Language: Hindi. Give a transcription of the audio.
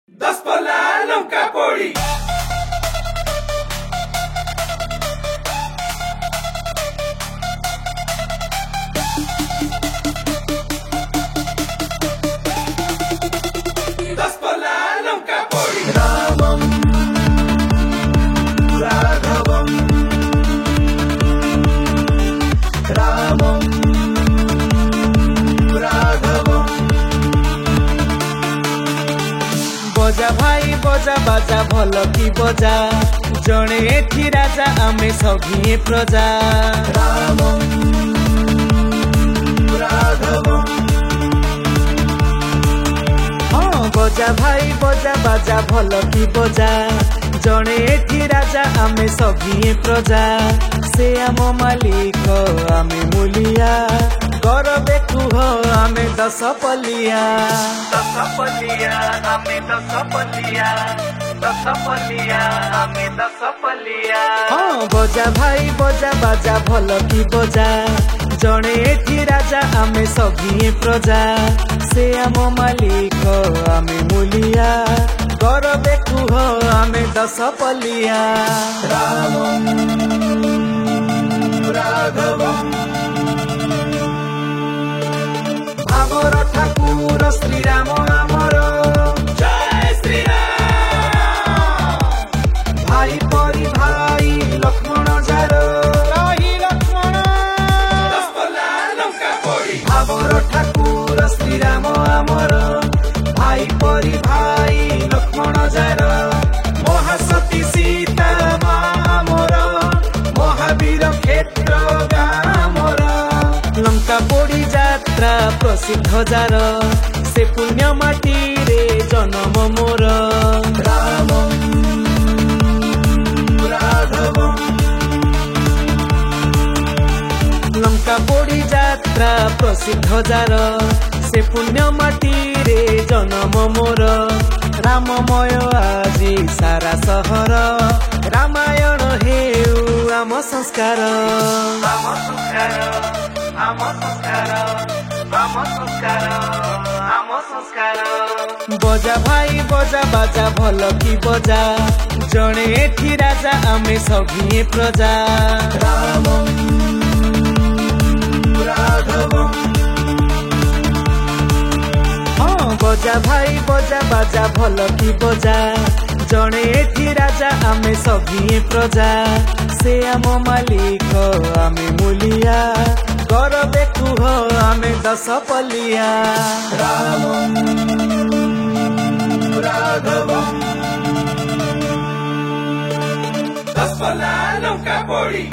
10 pala longka pori. रामं राघवं रामं राघवं बजा भाई बजा बाजा भल की बजा जणे एठी राजा आमे सभिए प्रजा रामं राघवं बजा भाई बजा बाजा भल की बजा जणे एठी राजा आमे सभिए प्रजा से आम मालिक आमे मूलिया करबे कुह आमे दस पलिया आमे दस पलिया आमे दस पलिया बजा भाई बजा बाजा भल की बजा जणे एठी राजा आमे सभिए प्रजा से आम मालिक आमे मूलिया करबे कुह आमे दस पलिया रामं राघवं आमर ठाकुर श्रीराम आमर जय श्री राम। भाई परी भाई लक्ष्मण जार रही लक्ष्मण 10 pala longka pori. आमर ठाकुर श्रीराम आमर भाई परी भाई लक्ष्मण जार महासती सीता मामर महावीर क्षेत्र गामर लंका पोड़ी यात्रा प्रसिद्ध जार से पुण्य माटी रे जन्म मोर रामं राघवं लंका पोड़ी यात्रा प्रसिद्ध जार से पुण्य माटी रे जन्म मोर राममय आजी सारा सहर रामायण हेउ आम संस्कार बजा भाई बजा बाजा भल की बजा जणे एठी राजा आमे सभिए प्रजा रामं राघवं बजा भाई बजा बाजा भल की बजा जणे एठी राजा आमे सभिए प्रजा से आम मालिक आमे मूलिया करबे कुह आमे दस पलिया रामं राघवं 10 pala longka pori.